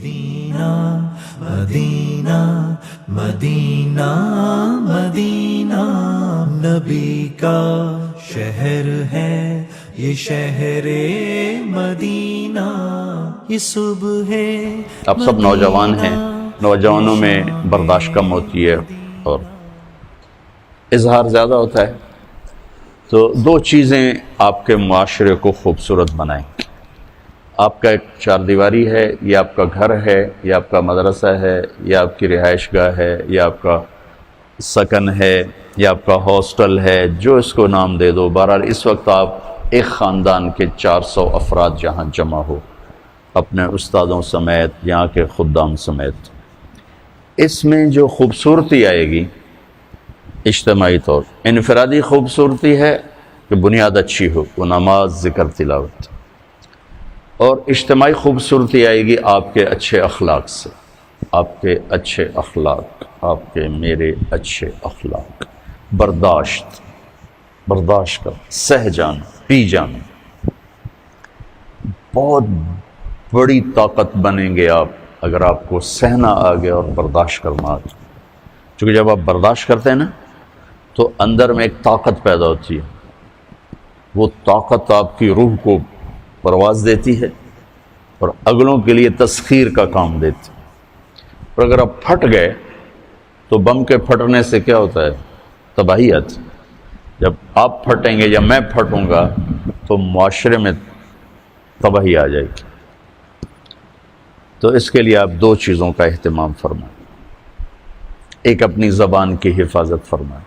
مدینہ مدینہ مدینہ مدینہ نبی کا شہر ہے یہ شہر مدینہ یہ صبح ہے۔ آپ سب نوجوان ہیں، نوجوانوں میں برداشت کم ہوتی ہے اور اظہار زیادہ ہوتا ہے، تو دو چیزیں آپ کے معاشرے کو خوبصورت بنائیں۔ آپ کا ایک چار دیواری ہے، یا آپ کا گھر ہے، یا آپ کا مدرسہ ہے، یا آپ کی رہائش گاہ ہے، یا آپ کا سکن ہے، یا آپ کا ہاسٹل ہے، جو اس کو نام دے دو۔ بہرحال اس وقت آپ ایک خاندان کے 400 افراد جہاں جمع ہو، اپنے استادوں سمیت، یہاں کے خدام سمیت، اس میں جو خوبصورتی آئے گی اجتماعی طور، انفرادی خوبصورتی ہے کہ بنیاد اچھی ہو، وہ نماز، ذکر، تلاوت، اور اجتماعی خوبصورتی آئے گی آپ کے اچھے اخلاق سے، آپ کے اچھے اخلاق، آپ کے میرے اچھے اخلاق، برداشت کر، سہ جانا، پی جانا، بہت بڑی طاقت بنیں گے آپ اگر آپ کو سہنا آ گیا اور برداشت کرنا آ گیا۔ چونکہ جب آپ برداشت کرتے ہیں نا تو اندر میں ایک طاقت پیدا ہوتی ہے، وہ طاقت آپ کی روح کو پرواز دیتی ہے اور اگلوں کے لیے تسخیر کا کام دیتی ہے۔ اور اگر آپ پھٹ گئے تو بم کے پھٹنے سے کیا ہوتا ہے؟ تباہی آتی۔ جب آپ پھٹیں گے یا میں پھٹوں گا تو معاشرے میں تباہی آ جائے گی۔ تو اس کے لیے آپ دو چیزوں کا اہتمام فرمائیں۔ ایک، اپنی زبان کی حفاظت فرمائیں۔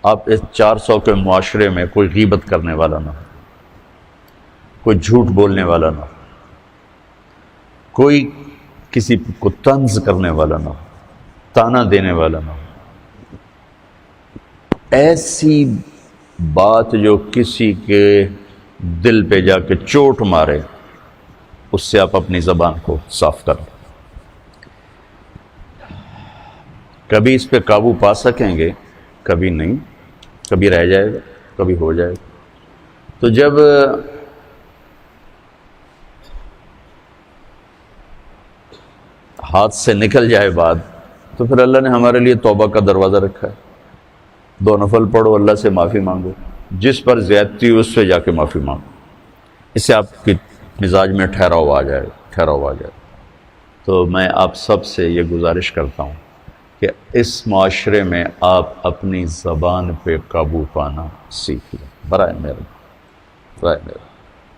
آپ اس 400 کے معاشرے میں کوئی غیبت کرنے والا نہ ہو، کوئی جھوٹ بولنے والا نہ ہو، کوئی کسی کو طنز کرنے والا نہ ہو، تانا دینے والا نہ ہو۔ ایسی بات جو کسی کے دل پہ جا کے چوٹ مارے، اس سے آپ اپنی زبان کو صاف کریں۔ کبھی اس پہ قابو پا سکیں گے، کبھی نہیں، کبھی رہ جائے گا، کبھی ہو جائے گا۔ تو جب ہاتھ سے نکل جائے بات تو پھر اللہ نے ہمارے لیے توبہ کا دروازہ رکھا ہے۔ 2 نفل پڑھو، اللہ سے معافی مانگو، جس پر زیادتی ہو اس سے جا کے معافی مانگو، اس سے آپ کی مزاج میں ٹھہراؤ آ جائے۔ تو میں آپ سب سے یہ گزارش کرتا ہوں کہ اس معاشرے میں آپ اپنی زبان پہ قابو پانا سیکھ لیں، برائے میرا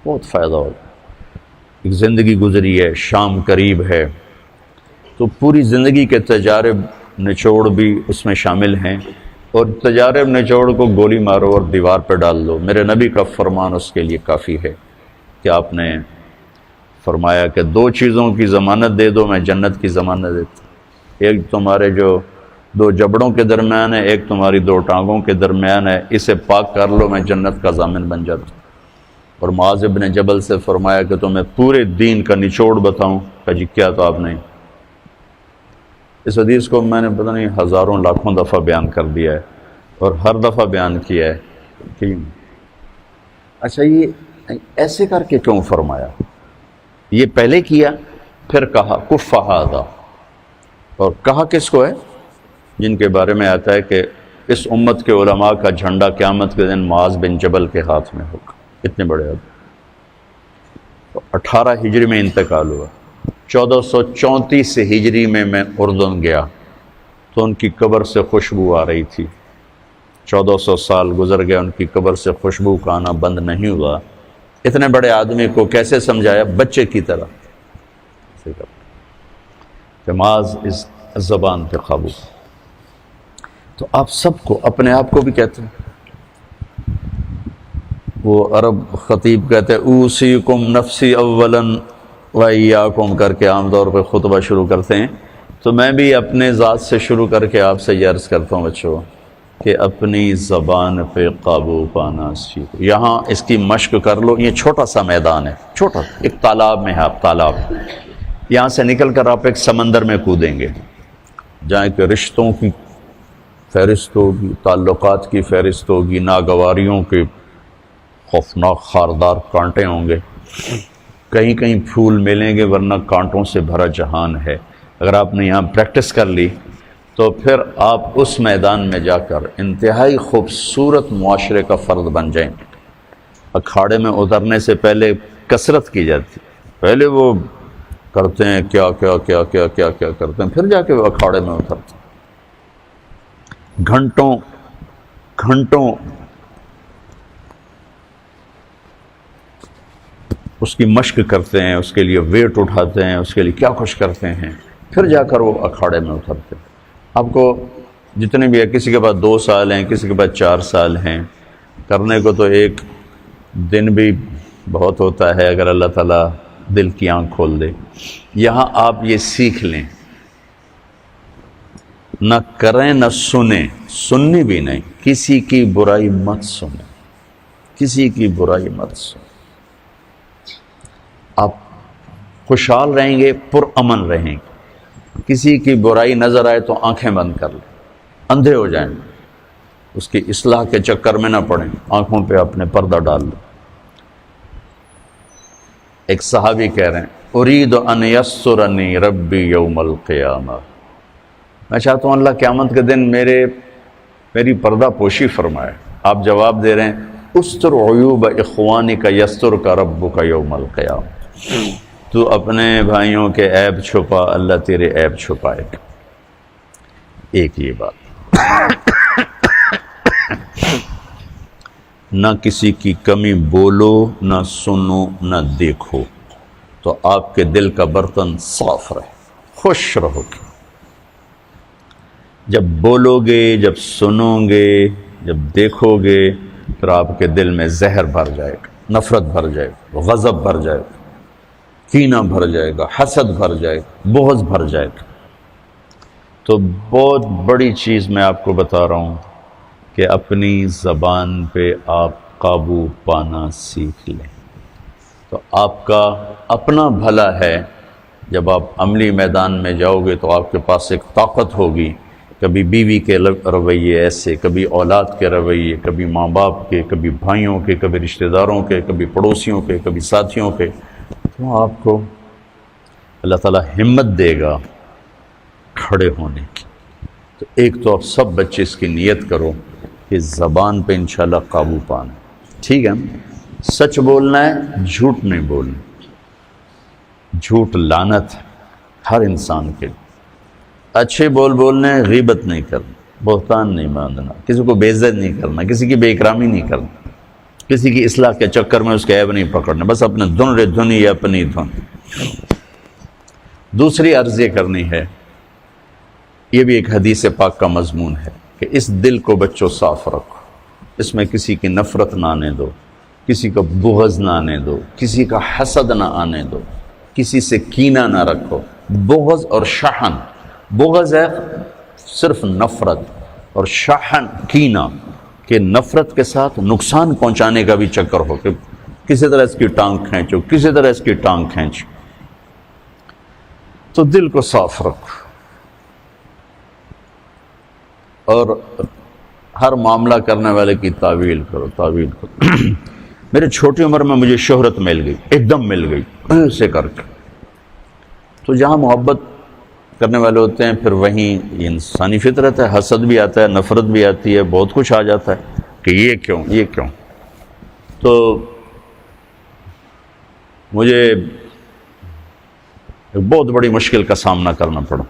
بہت فائدہ ہوگا۔ ایک زندگی گزری ہے، شام قریب ہے، تو پوری زندگی کے تجارب نچوڑ بھی اس میں شامل ہیں، اور تجارب نچوڑ کو گولی مارو اور دیوار پہ ڈال دو۔ میرے نبی کا فرمان اس کے لیے کافی ہے کہ آپ نے فرمایا کہ 2 چیزوں کی ضمانت دے دو، میں جنت کی ضمانت دیتا ہوں۔ ایک تمہارے جو 2 جبڑوں کے درمیان ہے، ایک تمہاری 2 ٹانگوں کے درمیان ہے، اسے پاک کر لو، میں جنت کا ضامن بن جاتا ہوں۔ اور معاذ بن جبل سے فرمایا کہ تمہیں پورے دین کا نچوڑ بتاؤں؟ کہ جی کیا؟ تو آپ نے اس حدیث کو میں نے پتہ نہیں ہزاروں لاکھوں دفعہ بیان کر دیا ہے، اور ہر دفعہ بیان کیا ہے کہ اچھا یہ ایسے کر کے کیوں فرمایا؟ یہ پہلے کیا، پھر کہا کف ھذا، اور کہا کس کو ہے؟ جن کے بارے میں آتا ہے کہ اس امت کے علماء کا جھنڈا قیامت کے دن معاذ بن جبل کے ہاتھ میں ہوگا۔ اتنے بڑے آدمی۔ 18 ہجری میں انتقال ہوا، 1434 ہجری میں اردن گیا تو ان کی قبر سے خوشبو آ رہی تھی۔ 1400 سال گزر گئے، ان کی قبر سے خوشبو کا آنا بند نہیں ہوا۔ اتنے بڑے آدمی کو کیسے سمجھایا؟ بچے کی طرح کہ معاذ اس زبان پہ قابو۔ تو آپ سب کو، اپنے آپ کو بھی کہتے ہیں، وہ عرب خطیب کہتے ہیں اوصیکم نفسی اولا وایاکم کر کے عام طور پہ خطبہ شروع کرتے ہیں، تو میں بھی اپنے ذات سے شروع کر کے آپ سے یہ عرض کرتا ہوں بچوں کہ اپنی زبان پہ قابو پانا سیکھو۔ یہاں اس کی مشق کر لو۔ یہ چھوٹا سا میدان ہے، چھوٹا، ایک تالاب میں ہے، آپ تالاب، یہاں سے نکل کر آپ ایک سمندر میں کودیں گے جہاں کہ رشتوں کی فہرست ہوگی، تعلقات کی فہرست ہوگی، ناگواریوں کے خوفناک خاردار کانٹے ہوں گے، کہیں کہیں پھول ملیں گے ورنہ کانٹوں سے بھرا جہان ہے۔ اگر آپ نے یہاں پریکٹس کر لی تو پھر آپ اس میدان میں جا کر انتہائی خوبصورت معاشرے کا فرد بن جائیں گے۔ اکھاڑے میں اترنے سے پہلے کثرت کی جاتی، پہلے وہ کرتے ہیں کیا کیا کیا کیا کیا کیا کرتے ہیں، پھر جا کے وہ اکھاڑے میں اترتے ہیں۔ گھنٹوں گھنٹوں اس کی مشق کرتے ہیں، اس کے لیے ویٹ اٹھاتے ہیں، اس کے لیے کیا کچھ کرتے ہیں، پھر جا کر وہ اکھاڑے میں اترتے ہیں۔ آپ کو جتنے بھی ہے، کسی کے پاس 2 سال ہیں، کسی کے پاس 4 سال ہیں، کرنے کو تو ایک دن بھی بہت ہوتا ہے اگر اللہ تعالیٰ دل کی آنکھ کھول دے۔ یہاں آپ یہ سیکھ لیں، نہ کریں نہ سنیں، سننی بھی نہیں، کسی کی برائی مت سنیں، کسی کی برائی مت سنیں۔ آپ خوشحال رہیں گے، پرامن رہیں گے۔ کسی کی برائی نظر آئے تو آنکھیں بند کر لیں، اندھے ہو جائیں، اس کی اصلاح کے چکر میں نہ پڑیں، آنکھوں پہ اپنے پردہ ڈال لیں۔ ایک صحابی کہہ رہے ہیں ارید ان یسرنی ربی یوم القیامہ، میں چاہتا ہوں اللہ قیامت کے دن میری پردہ پوشی فرمائے۔ آپ جواب دے رہے ہیں استر عیوب اخوانک یسترک ربک یوم القیامہ، تو اپنے بھائیوں کے عیب چھپا، اللہ تیرے عیب چھپائے گا۔ ایک یہ بات، نہ کسی کی کمی بولو، نہ سنو، نہ دیکھو، تو آپ کے دل کا برتن صاف رہے، خوش رہو گے۔ جب بولو گے، جب سنو گے، جب دیکھو گے، پھر آپ کے دل میں زہر بھر جائے گا، نفرت بھر جائے گا، غضب بھر جائے گا، کینہ بھر جائے گا، حسد بھر جائے گا، بغض بھر جائے گا۔ تو بہت بڑی چیز میں آپ کو بتا رہا ہوں کہ اپنی زبان پہ آپ قابو پانا سیکھ لیں، تو آپ کا اپنا بھلا ہے۔ جب آپ عملی میدان میں جاؤ گے تو آپ کے پاس ایک طاقت ہوگی، کبھی بیوی کے رویے ایسے، کبھی اولاد کے رویے، کبھی ماں باپ کے، کبھی بھائیوں کے، کبھی رشتہ داروں کے، کبھی پڑوسیوں کے، کبھی ساتھیوں کے، تو آپ کو اللہ تعالیٰ ہمت دے گا کھڑے ہونے کی۔ تو ایک تو آپ سب بچے اس کی نیت کرو کہ زبان پہ انشاءاللہ قابو پانا، ٹھیک ہے؟ سچ بولنا ہے، جھوٹ نہیں بولنا۔ جھوٹ لعنت ہے ہر انسان کے لیے۔ اچھے بولنے، غیبت نہیں کرنا، بہتان نہیں باندھنا، کسی کو بے عزت نہیں کرنا، کسی کی بے اکرامی نہیں کرنا، کسی کی اصلاح کے چکر میں اس کے عیب نہیں پکڑنا، بس اپنے دھن رے دھنی یا اپنی دھن۔ دوسری عرض یہ کرنی ہے، یہ بھی ایک حدیث پاک کا مضمون ہے کہ اس دل کو بچوں صاف رکھو، اس میں کسی کی نفرت نہ آنے دو، کسی کا بغض نہ آنے دو، کسی کا حسد نہ آنے دو، کسی سے کینہ نہ رکھو۔ بغض اور شحن، بغض ہے صرف نفرت، اور شحن کینہ، کہ نفرت کے ساتھ نقصان پہنچانے کا بھی چکر ہو کہ کسی طرح اس کی ٹانگ کھینچو، کسی طرح اس کی ٹانگ کھینچو۔ تو دل کو صاف رکھو، اور ہر معاملہ کرنے والے کی تعویل کرو، تعویل کرو۔ میرے چھوٹی عمر میں مجھے شہرت مل گئی، ایک دم مل گئی ایسے کر کے۔ تو جہاں محبت کرنے والے ہوتے ہیں پھر وہیں انسانی فطرت ہے، حسد بھی آتا ہے، نفرت بھی آتی ہے، بہت کچھ آ جاتا ہے کہ یہ کیوں، یہ کیوں۔ تو مجھے ایک بہت بڑی مشکل کا سامنا کرنا پڑا،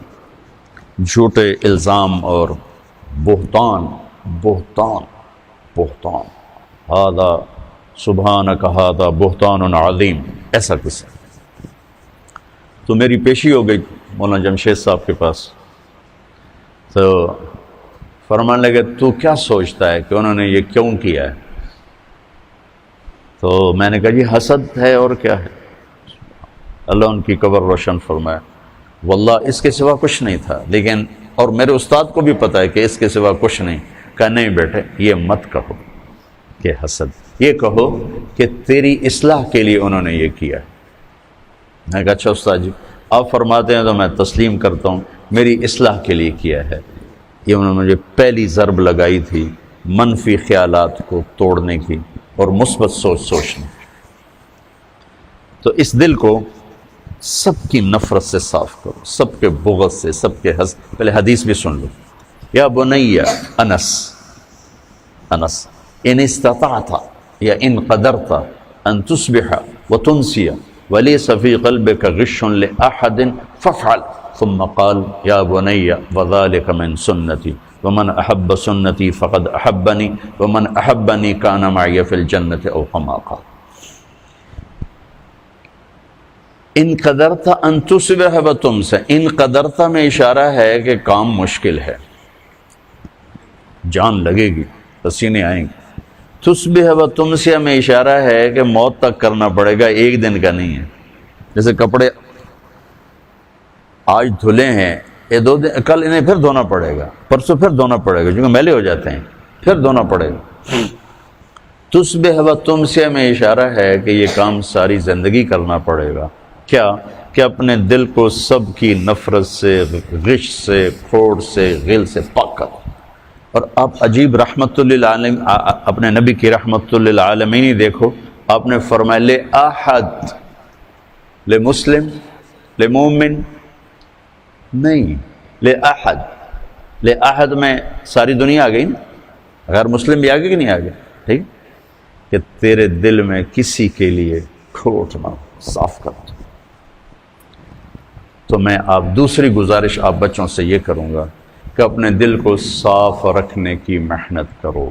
جھوٹے الزام اور بہتان، بہتان، بہتان، ہذا سبحانک ھذا بہتان عظیم، ایسا قصہ۔ تو میری پیشی ہو گئی مولانا جمشید صاحب کے پاس، تو فرمانے لگے تو کیا سوچتا ہے کہ انہوں نے یہ کیوں کیا ہے؟ تو میں نے کہا جی حسد ہے اور کیا ہے۔ اللہ ان کی قبر روشن فرمائے، واللہ اس کے سوا کچھ نہیں تھا، لیکن اور میرے استاد کو بھی پتہ ہے کہ اس کے سوا کچھ نہیں۔ کہا نہیں بیٹے، یہ مت کہو کہ حسد، یہ کہو کہ تیری اصلاح کے لیے انہوں نے یہ کیا۔ میں کہا اچھا استاد جی آپ فرماتے ہیں تو میں تسلیم کرتا ہوں، میری اصلاح کے لیے کیا ہے۔ یہ انہوں نے مجھے پہلی ضرب لگائی تھی منفی خیالات کو توڑنے کی اور مثبت سوچنے کی۔ تو اس دل کو سب کی نفرت سے صاف کرو، سب کے بغض سے، سب کے حسد. پہلے حدیث بھی سن لو. یا بنی انس ان استطعت یا ان قدرت ان تصبح وتنسي وليس في قلبك غش لأحد فافعل. ثم قال يا بني وذلك من سنتي ومن أحب سنتي فقد أحبني ومن أحبني كان معي في الجنة أو كما قال. ان قدرت ان تصبح وتنسى، ان قدرت میں اشارہ ہے کہ کام مشکل ہے، جان لگے گی، پسینے آئیں گے. تصبح وتنسى میں اشارہ ہے کہ موت تک کرنا پڑے گا، ایک دن کا نہیں ہے. جیسے کپڑے آج دھلے ہیں، یہ 2 دن، کل انہیں پھر دھونا پڑے گا، پرسوں پھر دھونا پڑے گا، کیونکہ میلے ہو جاتے ہیں، پھر دھونا پڑے گا. تصبح وتنسى میں اشارہ ہے کہ یہ کام ساری زندگی کرنا پڑے گا. کیا کہ اپنے دل کو سب کی نفرت سے، غش سے، کھوٹ سے، غل سے پاک کر. اور آپ عجیب رحمت للعالمین، اپنے نبی کی رحمت للعالمین ہی دیکھو. آپ نے فرمایا لے احد، لے مسلم، لے مومن نہیں، لے احد. لے احد میں ساری دنیا آ گئی نا، غیر مسلم بھی آگے کہ نہیں آگے؟ ٹھیک کہ تیرے دل میں کسی کے لیے کھوٹ نہ ہو، صاف کر دو. تو میں آپ دوسری گزارش آپ بچوں سے یہ کروں گا کہ اپنے دل کو صاف رکھنے کی محنت کرو.